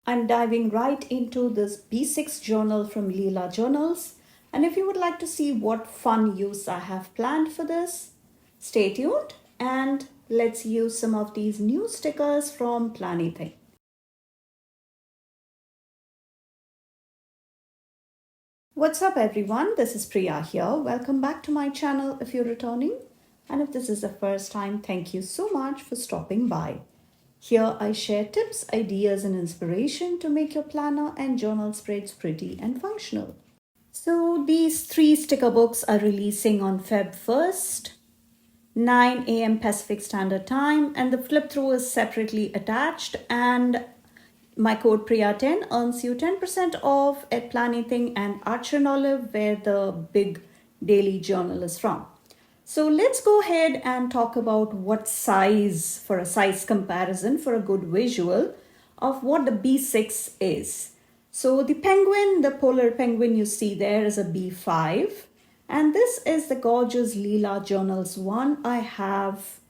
I'm diving right into this B6 journal from Leela Journals. And if you would like to see what fun use I have planned for this, stay tuned and let's use some of these new stickers from Planything. What's up everyone, this is Priya here. Welcome back to my channel if you're returning. And if this is the first time, thank you so much for stopping by. Here I share tips, ideas and inspiration to make your planner and journal spreads pretty and functional. So these three sticker books are releasing on Feb 1st, 9 a.m. Pacific Standard Time, and the flip through is separately attached, and my code Priya10 earns you 10% off at Planything and Archer and Olive, where the big daily journal is from. So let's go ahead and talk about what size, for a size comparison, for a good visual of what the B6 is. So the penguin, the polar penguin you see there is a B5. And this is the gorgeous Leela Journals one I have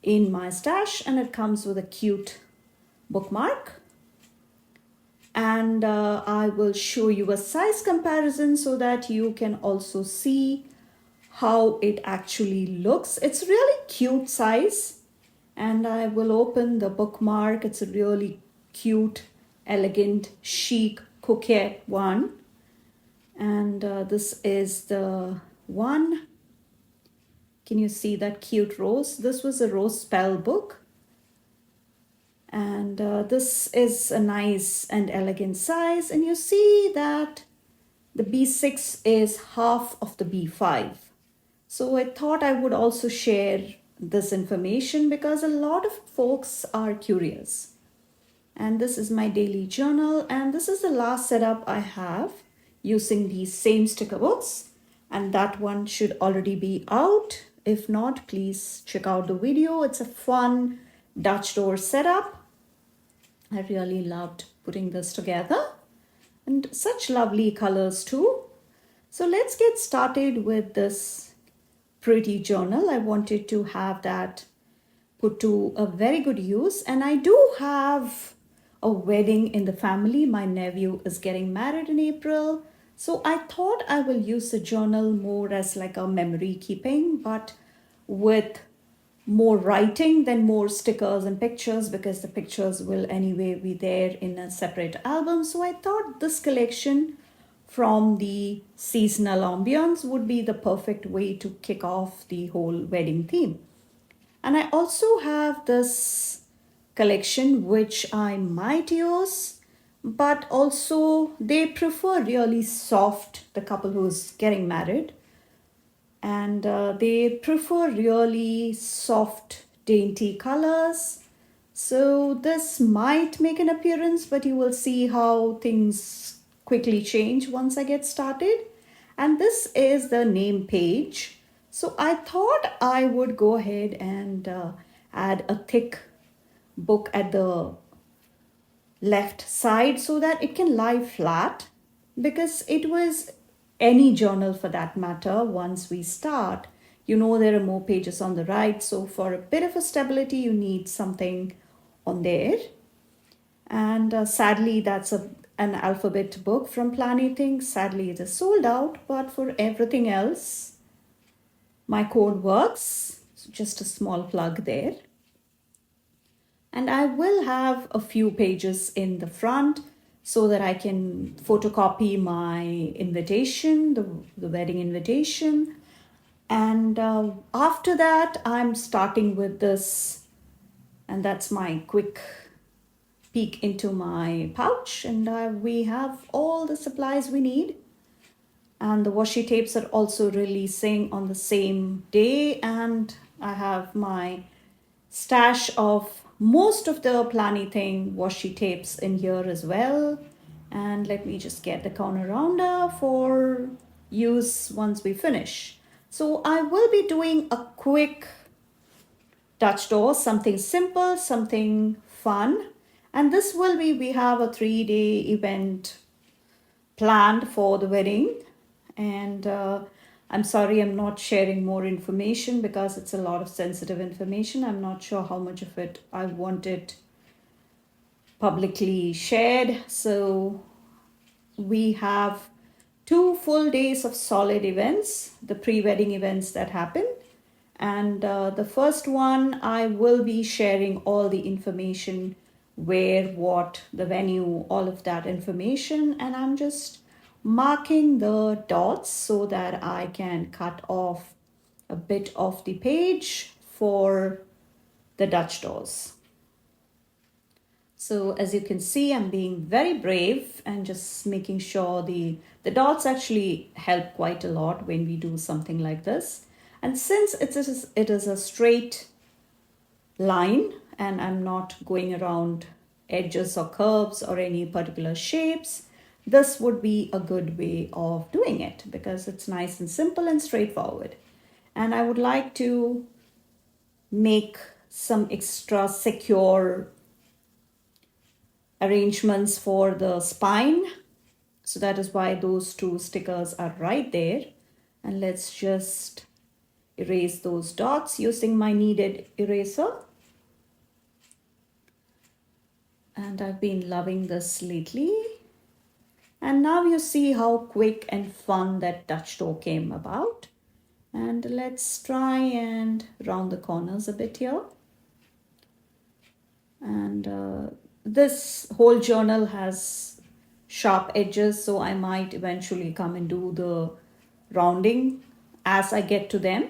in my stash, and it comes with a cute bookmark. And I will show you a size comparison so that you can also see how it actually looks. It's really cute size, and I will open the bookmark. It's a really cute, elegant, chic, coquette one. And this is the one. Can you see that cute rose? This was a rose spell book. And this is a nice and elegant size. And you see that the B6 is half of the B5. So I thought I would also share this information because a lot of folks are curious. And this is my daily journal, and this is the last setup I have using these same sticker books, and that one should already be out. If not, please check out the video. It's a fun Dutch door setup. I really loved putting this together, and such lovely colors too. So let's get started with this pretty journal. I wanted to have that put to a very good use, and I do have a wedding in the family. My nephew is getting married in April, so I thought I will use the journal more as like a memory keeping, but with more writing than more stickers and pictures, because the pictures will anyway be there in a separate album. So I thought this collection from the seasonal Ambiance would be the perfect way to kick off the whole wedding theme. And I also have this collection which I might use, but also they prefer really soft, the couple who's getting married, and they prefer really soft, dainty colors. So this might make an appearance, but you will see how things quickly change once I get started. And this is the name page. So I thought I would go ahead and add a thick book at the left side so that it can lie flat, because it was any journal for that matter. Once we start, you know, there are more pages on the right, so for a bit of a stability you need something on there. And sadly that's an alphabet book from Planything. Sadly it is sold out, but for everything else my code works. So just a small plug there. And I will have a few pages in the front so that I can photocopy my invitation, the wedding invitation. And after that, I'm starting with this. And that's my quick peek into my pouch. And we have all the supplies we need. And the washi tapes are also releasing on the same day. And I have my stash of most of the Planything washi tapes in here as well. And let me just get the corner rounder for use once we finish. So I will be doing a quick Dutch door, something simple, something fun. And this will be, we have a 3-day event planned for the wedding. And I'm sorry I'm not sharing more information because it's a lot of sensitive information. I'm not sure how much of it I want it publicly shared. So we have 2 full days of solid events, the pre-wedding events that happen. And the first one, I will be sharing all the information, where, what, the venue, all of that information. And I'm just marking the dots so that I can cut off a bit of the page for the Dutch doors. So as you can see, I'm being very brave and just making sure the dots actually help quite a lot when we do something like this. And since it is a straight line and I'm not going around edges or curves or any particular shapes, this would be a good way of doing it because it's nice and simple and straightforward. And I would like to make some extra secure arrangements for the spine. So that is why those 2 stickers are right there. And let's just erase those dots using my kneaded eraser. And I've been loving this lately. And now you see how quick and fun that Dutch door came about. And let's try and round the corners a bit here. And this whole journal has sharp edges, so I might eventually come and do the rounding as I get to them.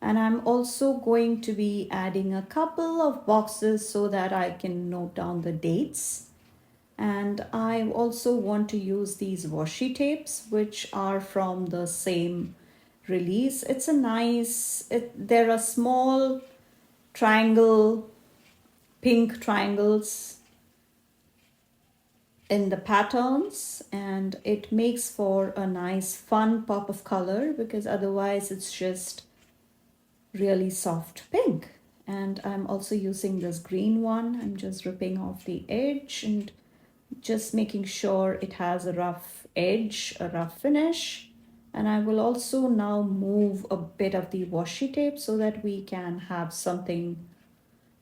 And I'm also going to be adding a couple of boxes so that I can note down the dates. And I also want to use these washi tapes, which are from the same release. It's a nice, they're a small triangle, pink triangles in the patterns, and it makes for a nice fun pop of color because otherwise it's just really soft pink. And I'm also using this green one. I'm just ripping off the edge and just making sure it has a rough edge, a rough finish. And I will also now move a bit of the washi tape so that we can have something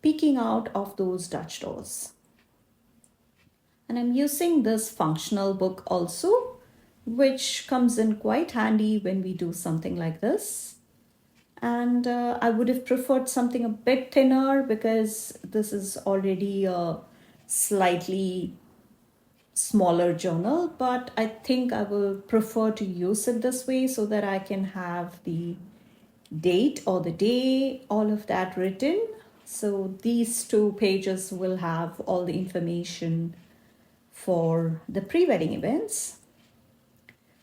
peeking out of those Dutch doors. And I'm using this functional book also, which comes in quite handy when we do something like this. And I would have preferred something a bit thinner because this is already a slightly smaller journal, but I think I will prefer to use it this way so that I can have the date or the day, all of that written. So these 2 pages will have all the information for the pre-wedding events.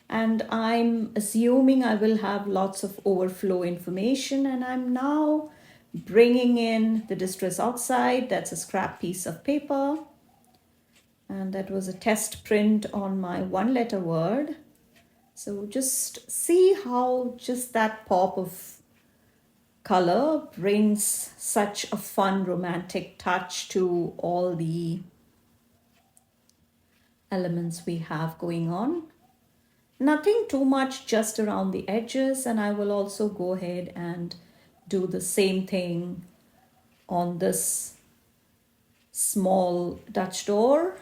And I'm assuming I will have lots of overflow information, and I'm now bringing in the distress outside. That's a scrap piece of paper. And that was a test print on my 1-letter word. So just see how just that pop of color brings such a fun romantic touch to all the elements we have going on. Nothing too much, just around the edges, and I will also go ahead and do the same thing on this small Dutch door.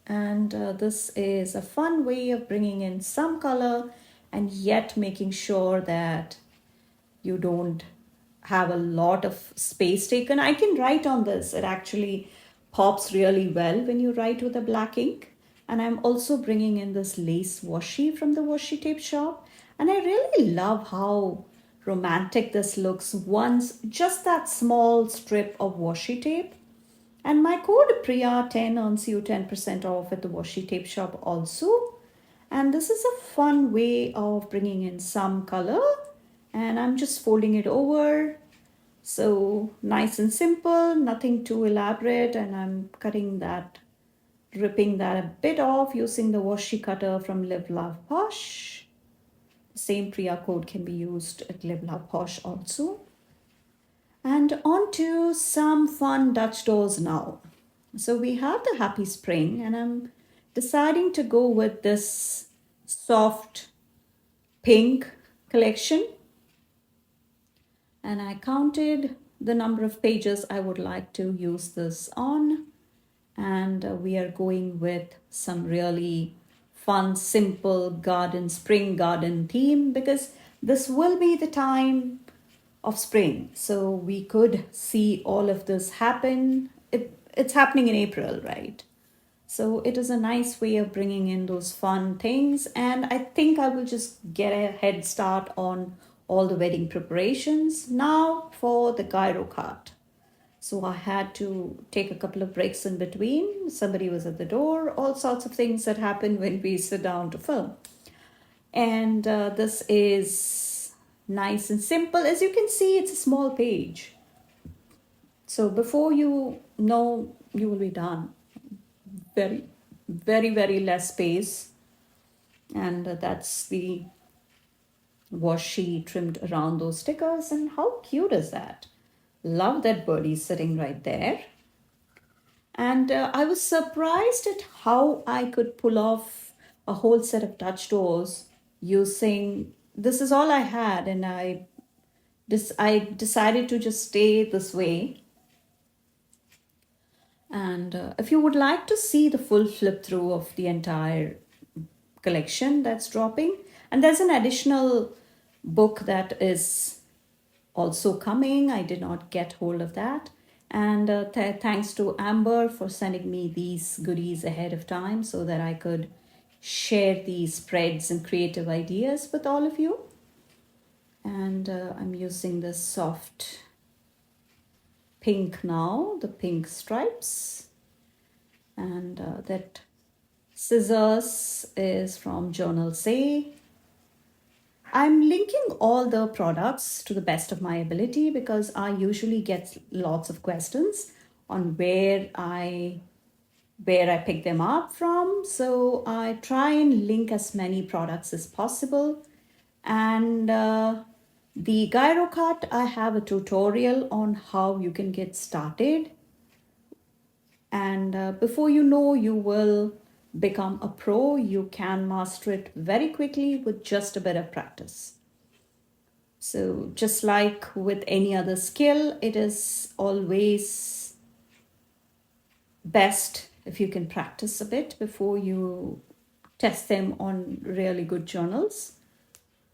And this is a fun way of bringing in some color and yet making sure that you don't have a lot of space taken. I can write on this. It actually pops really well when you write with a black ink. And I'm also bringing in this lace washi from the washi tape shop. And I really love how romantic this looks once just that small strip of washi tape. And my code Priya10 earns you 10% off at the washi tape shop also. And this is a fun way of bringing in some color. And I'm just folding it over. So nice and simple, nothing too elaborate. And I'm cutting that, ripping that a bit off using the washi cutter from Live Love Posh. The same Priya code can be used at Live Love Posh also. And on to some fun Dutch doors now. So we have the Happy Spring, and I'm deciding to go with this soft pink collection. And I counted the number of pages I would like to use this on. And we are going with some really fun, simple spring garden theme, because this will be the time of spring. So we could see all of this happen. It's happening in April, right? So it is a nice way of bringing in those fun things. And I think I will just get a head start on all the wedding preparations. Now for the gyro cart. So I had to take a couple of breaks in between. Somebody was at the door, all sorts of things that happen when we sit down to film. And this is nice and simple. As you can see, it's a small page. So before you know, you will be done. Very, very less space. And that's the washi trimmed around those stickers. And how cute is that? Love that birdie sitting right there. And I was surprised at how I could pull off a whole set of Dutch doors using this is all I had, and I decided to just stay this way. And if you would like to see the full flip through of the entire collection that's dropping, and there's an additional book that is also coming. I did not get hold of that. And thanks to Amber for sending me these goodies ahead of time so that I could share these spreads and creative ideas with all of you. And I'm using this soft pink now, the pink stripes. And that scissors is from Journal Say. I'm linking all the products to the best of my ability because I usually get lots of questions on where I pick them up from. So I try and link as many products as possible. And the gyro cart, I have a tutorial on how you can get started. And before you know, you will become a pro. You can master it very quickly with just a bit of practice. So, just like with any other skill, it is always best if you can practice a bit before you test them on really good journals.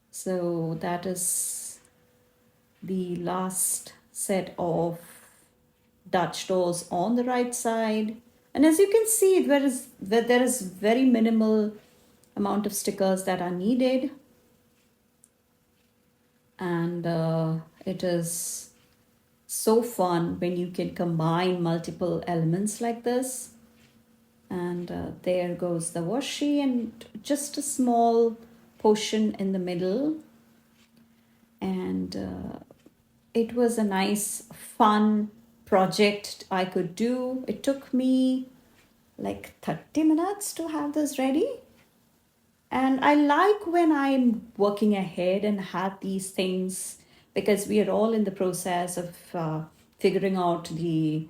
So, that is the last set of Dutch doors on the right side. And as you can see, there is very minimal amount of stickers that are needed. And it is so fun when you can combine multiple elements like this. And there goes the washi and just a small portion in the middle. And it was a nice, fun project I could do. It took me like 30 minutes to have this ready. And I like when I'm working ahead and have these things because we are all in the process of figuring out the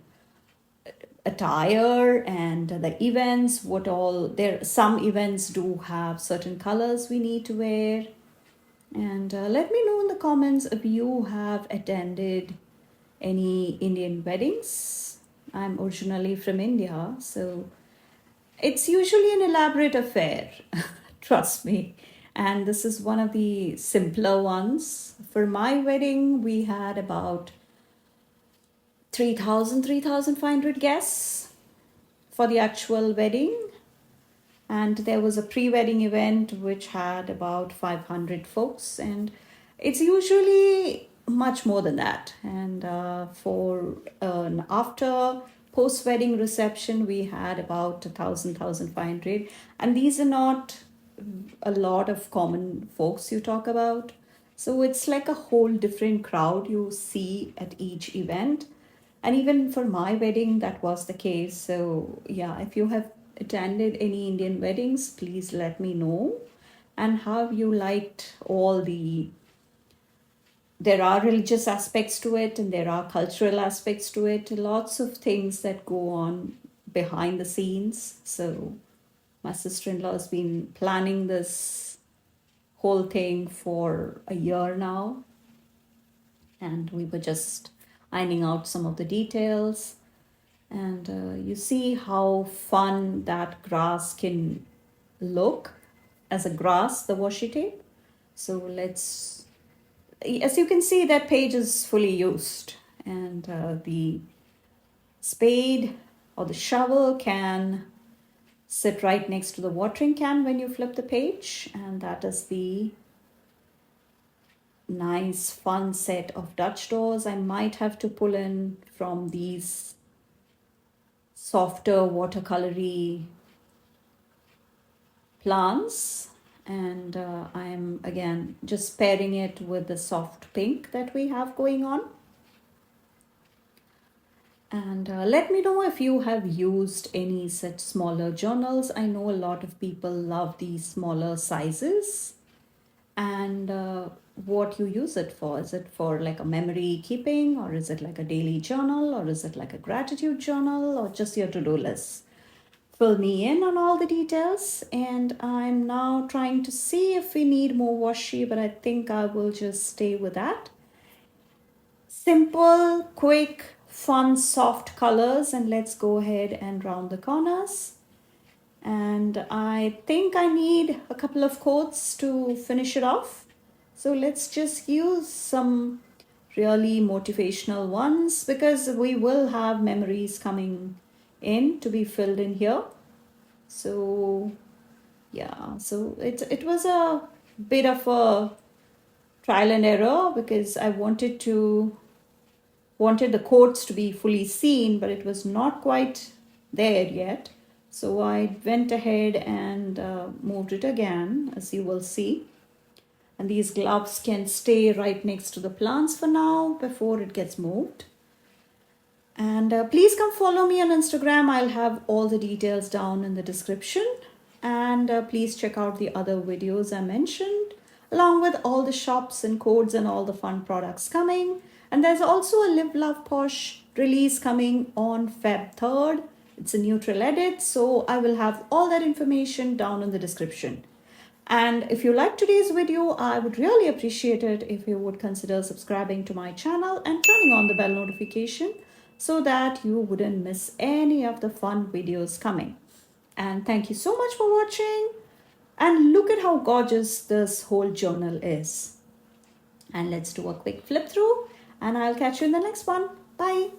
attire and the events. What all there? Some events do have certain colors we need to wear. And let me know in the comments if you have attended any Indian weddings. I'm originally from India, so it's usually an elaborate affair, trust me. And this is one of the simpler ones. For my wedding, we had about 3,500 guests for the actual wedding. And there was a pre wedding event which had about 500 folks. And it's usually much more than that. And for an after post wedding reception, we had about 1,500. And these are not a lot of common folks you talk about. So it's like a whole different crowd you see at each event. And even for my wedding, that was the case. So, yeah, if you have attended any Indian weddings, please let me know. And how you liked all the there are religious aspects to it and there are cultural aspects to it, lots of things that go on behind the scenes. So my sister-in-law has been planning this whole thing for a year now, and we were just ironing out some of the details. And you see how fun that grass can look as a grass, the washi tape. So let's, as you can see, that page is fully used, and the spade or the shovel can sit right next to the watering can when you flip the page, and that is the nice fun set of Dutch doors. I might have to pull in from these softer watercolory plants, and I'm again just pairing it with the soft pink that we have going on. And let me know if you have used any such smaller journals. I know a lot of people love these smaller sizes. And what you use it for. Is it for like a memory keeping, or is it like a daily journal, or is it like a gratitude journal, or just your to-do list? Fill me in on all the details. And I'm now trying to see if we need more washi, but I think I will just stay with that. Simple, quick, fun, soft colors, and let's go ahead and round the corners. And I think I need a couple of quotes to finish it off. So let's just use some really motivational ones, because we will have memories coming in to be filled in here. So yeah, so it was a bit of a trial and error, because I wanted the quotes to be fully seen, but it was not quite there yet. So I went ahead and moved it again, as you will see. And these gloves can stay right next to the plants for now before it gets moved. And please come follow me on Instagram. I'll have all the details down in the description. And please check out the other videos I mentioned, along with all the shops and codes and all the fun products coming. And there's also a Live Love Posh release coming on Feb 3rd. It's a neutral edit, so I will have all that information down in the description. And if you liked today's video, I would really appreciate it if you would consider subscribing to my channel and turning on the bell notification so that you wouldn't miss any of the fun videos coming. And thank you so much for watching. And look at how gorgeous this whole journal is. And let's do a quick flip through, and I'll catch you in the next one. Bye.